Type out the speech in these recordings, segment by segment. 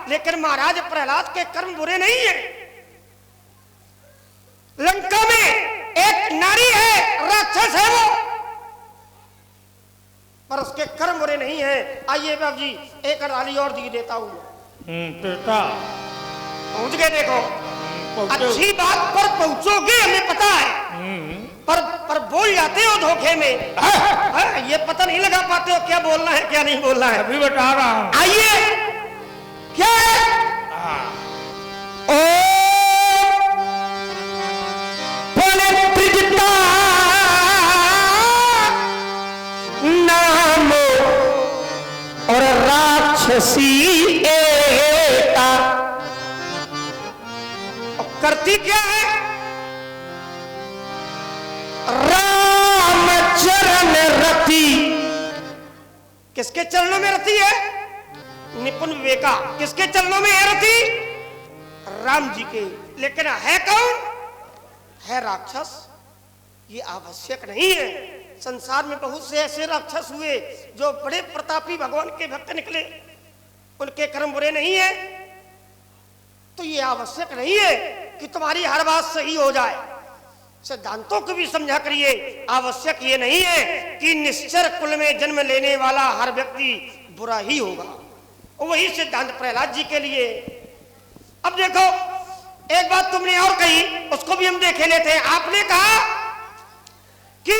लेकिन महाराज प्रहलाद के कर्म बुरे नहीं है। लंका में एक नारी है, राक्षस है वो, पर उसके कर्म बुरे नहीं है। आइए बाबू जी एक अड़ाली और दी देता हूं। बेटा पहुंच गए, देखो अच्छी बात पर पहुंचोगे हमें पता है, पर बोल जाते हो धोखे में। ये पता नहीं लगा पाते हो क्या बोलना है क्या नहीं बोलना है। अभी बता रहा हूं। आइए क्या है? नाम और राक्षसी एका करती क्या है? राम चरण रति। किसके चरणों में रति है? निपुण विवेका। किसके चरणों में है रति? राम जी के। लेकिन है कौन? है राक्षस। ये आवश्यक नहीं है। संसार में बहुत से ऐसे राक्षस हुए जो बड़े प्रतापी भगवान के भक्त निकले, उनके कर्म बुरे नहीं है। तो ये आवश्यक नहीं है कि तुम्हारी हर बात सही हो जाए। सिद्धांतों को भी समझा करिए। आवश्यक ये नहीं है कि निश्चर कुल में जन्म लेने वाला हर व्यक्ति बुरा ही होगा। वही सिद्धांत प्रहलाद जी के लिए। अब देखो एक बात तुमने और कही, उसको भी हम देखे लेते हैं। आपने कहा कि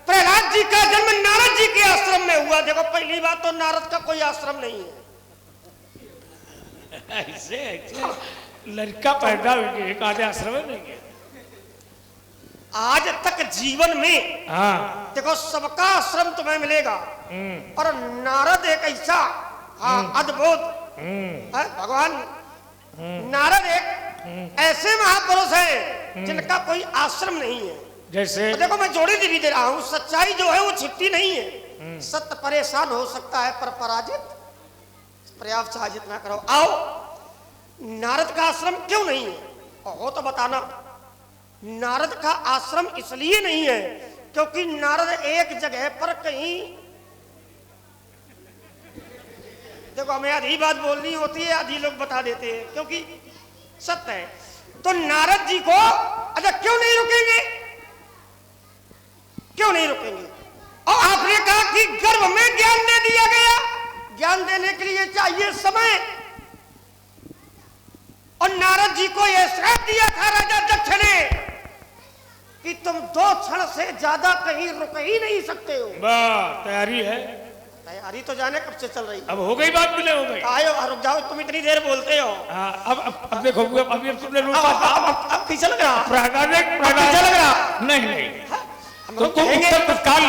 प्रहलाद जी का जन्म नारद जी के आश्रम में हुआ। देखो पहली बात तो नारद का कोई आश्रम नहीं है। ऐसे लड़का पैदा हुए एक आधे आश्रम नहीं है आज तक जीवन में। हाँ देखो सबका आश्रम तुम्हें मिलेगा, और नारद एक ऐसा अद्भुत भगवान नारद एक ऐसे महापुरुष है जिनका कोई आश्रम नहीं है। जैसे देखो मैं जोड़ी भी दे रहा हूं, सच्चाई जो है वो छिपती नहीं है। सत्य परेशान हो सकता है पर पराजित पर्याप्त साजित ना करो। आओ, नारद का आश्रम क्यों नहीं है? हो तो बताना। नारद का आश्रम इसलिए नहीं है क्योंकि नारद एक जगह पर कहीं, देखो हमें आधी बात बोलनी होती है, आधी लोग बता देते हैं क्योंकि सत्य है। तो नारद जी को अच्छा क्यों नहीं रुकेंगे? क्यों नहीं रुकेंगे? और आपने कहा कि गर्भ में ज्ञान दे दिया गया। ज्ञान देने के लिए चाहिए समय, और नारद जी को यह श्राप दिया था राजा दक्ष ने कि तुम 2 क्षण से ज्यादा कहीं रुक ही नहीं सकते हो। तैयारी है? तैयारी तो जाने कब से चल रही। अब हो गई बात, मिले हो गई। आयो रुक जाओ, तुम इतनी देर बोलते हो। अब देखो अभी तुमने अब पीछे लग रहा, पीछे लग रहा नहीं तो उत्तर तत्काल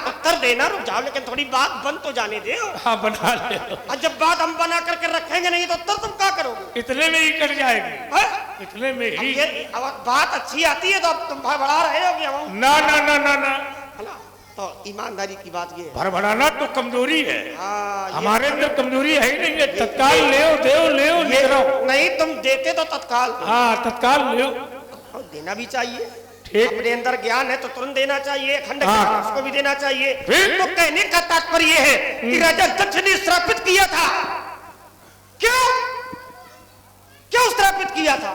उत्तर देना। रुक जाओ, लेकिन थोड़ी बात बन तो जाने दे। हाँ बना ले। और जब बात हम बना करके रखेंगे नहीं तो उत्तर तुम क्या करोगे? इतने में ही कट जाएगी। इतने में ही बात अच्छी आती है तो अब तुम भड़बड़ा रहे हो कि हम ना ना ना ना ना। तो ईमानदारी की बात ये है। भड़बड़ाना तो कमजोरी है। हमारे अंदर कमजोरी है ही नहीं है। तत्काल ले नहीं, तुम देते तो तत्काल। हाँ तत्काल ले देना भी चाहिए। अपने अंदर ज्ञान है तो तुरंत देना चाहिए, खंड उसको भी देना चाहिए। तो कहने का तात्पर्य है कि राजा दक्ष ने श्रापित किया था। क्यों श्रापित किया था?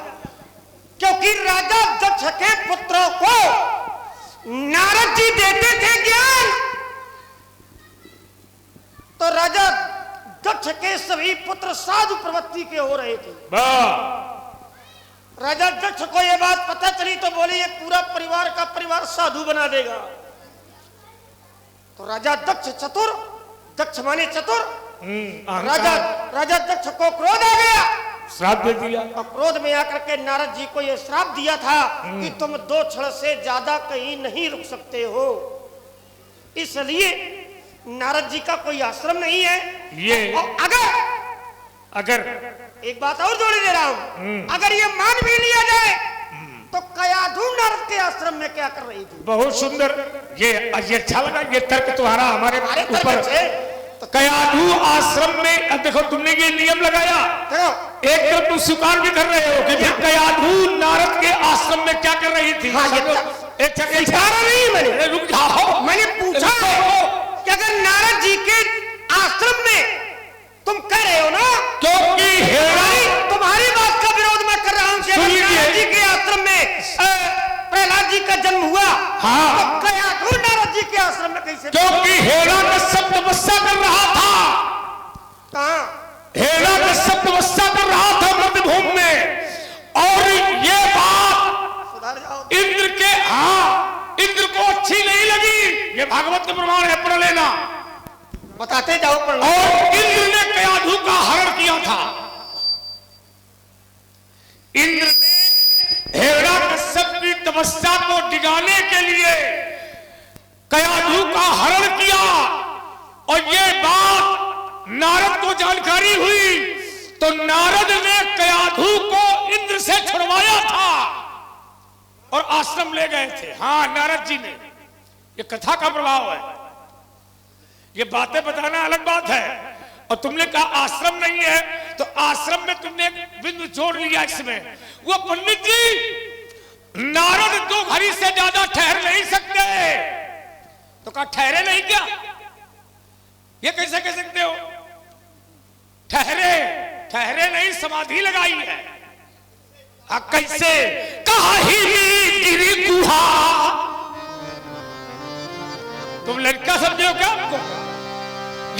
क्योंकि राजा दक्ष के पुत्रों को नारद जी देते थे ज्ञान, तो राजा दक्ष के सभी पुत्र साधु प्रवृत्ति के हो रहे थे। राजा दक्ष को यह बात पता चली तो बोले ये पूरा परिवार का परिवार साधु बना देगा। तो राजा दक्ष चतुर, दक्ष माने चतुर, राजा दक्ष को क्रोध आ गया, श्राप दे दिया। और क्रोध में आकर के नारद जी को यह श्राप दिया था कि तुम 2 क्षण से ज्यादा कहीं नहीं रुक सकते हो। इसलिए नारद जी का कोई आश्रम नहीं है। ये अगर एक बात और जोड़ी दे रहा हूं, अगर ये मान भी लिया जाए तो कयाधु नारद के आश्रम में क्या कर रही थी? बहुत सुंदर, ये अच्छा लगा ये तर्क तुम्हारा हमारे ऊपर। तो कयाधु आश्रम में, अब देखो तुमने ये नियम लगाया, एक तो तुम स्वीकार भी कर रहे हो कि कयाधु नारद के आश्रम में क्या कर रही थी। मैंने रुक जाओ, मैंने पूछा कि अगर नारद जी के आश्रम में हाँ। तो कयाधु नारद जी के आश्रम में कैसे? क्योंकि हिरण्यकश्यप तपस्या कर रहा था। कहाँ? हिरण्यकश्यप तपस्या कर रहा था मध्यभूमि में, और ये बात सुधार जाओ। इंद्र के, हाँ, इंद्र को अच्छी नहीं लगी। ये भागवत का प्रमाण है, पढ़ लेना, बताते जाओ। और इंद्र ने कयाधु का हरण किया था। इंद्र ने हिरण्यकश्यप की तपस्या को डिगाने के लिए कयाधु का हरण किया, और ये बात नारद को जानकारी हुई, तो नारद ने कयाधु को इंद्र से छुड़वाया था और आश्रम ले गए थे। हाँ, नारद जी ने, ये कथा का प्रभाव है। ये बातें बताना अलग बात है, और तुमने कहा आश्रम नहीं है, तो आश्रम में तुमने बिंदु जोड़ लिया इसमें। वो पंडित जी, नारद 2 घड़ी से ज्यादा ठहर नहीं सकते, तो कहा ठहरे नहीं क्या? ये कैसे कह सकते हो? ठहरे नहीं, समाधि लगाई है। कैसे? कहा ही गिरी गुहा। तुम लड़का समझे हो क्या हमको?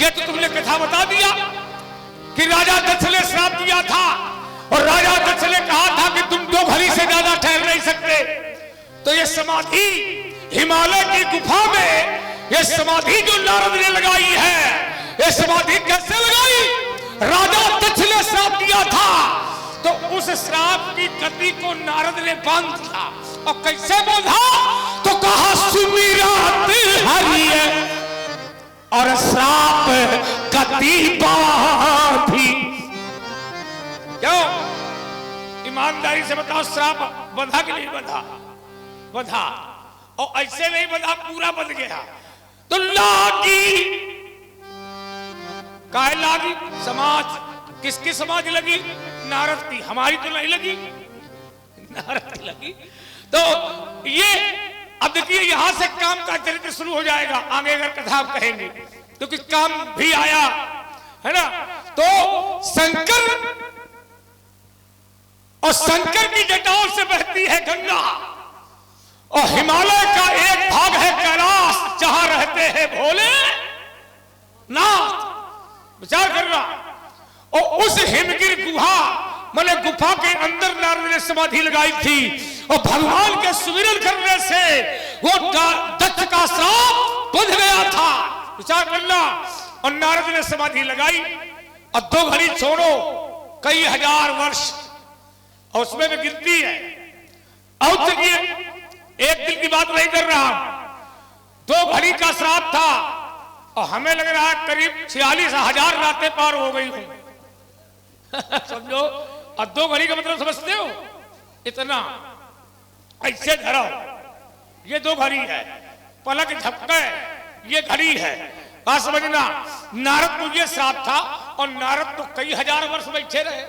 ये तो तुमने कथा बता दिया कि राजा दक्ष ने श्राप दिया था, और राजा दक्ष ने कहा था कि तुम 2 घड़ी से ज्यादा ठहर नहीं सकते। तो ये समाधि हिमालय की गुफा में, ये समाधि जो नारद ने लगाई है, ये समाधि कैसे लगाई? राजा दक्ष ने श्राप दिया था, तो उस श्राप की गति को नारद ने बांध दिया। और कैसे बांधा? तो कहा सुमिरत हरि और श्राप गति बांधी। क्यों? ईमानदारी से बताओ, श्राप बंधा कि नहीं बंधा? बंधा। और ऐसे नहीं बंधा, पूरा बंध गया। तो लागी, काहे लागी? समाज, किसकी समाज लगी? नारद की। हमारी तो नहीं लगी, नारद की लगी। तो ये अब देखिए, यहां से काम का चरित्र शुरू हो जाएगा। आगे अगर कथा आप कहेंगे, क्योंकि काम भी आया है ना। तो शंकर, और शंकर की जटाओं से बहती है गंगा, और हिमालय का एक भाग है कैलाश, जहां रहते हैं भोले नाथ। विचार करना। और उस हिमगिर गुहा माने गुफा के अंदर नारद ने समाधि लगाई थी, और भगवान के सुमिरन करने से वो दत्त का श्राप बंध गया था। विचार करना। और नारद ने समाधि लगाई, और 2 घड़ी छोड़ो, कई हजार वर्ष, और उसमें भी गिनती है। और देखिए, एक दिन की बात नहीं कर रहा, 2 घड़ी का श्राप था, और हमें लग रहा है करीब 46,000 रातें पार हो गई हूं। समझो। और 2 घड़ी का मतलब समझते हो? इतना ऐसे धरो, ये 2 घड़ी है, पलक झपके, ये घड़ी है। बात समझना। नारद को ये श्राप था, और नारद तो कई हजार वर्ष बैठे रहे।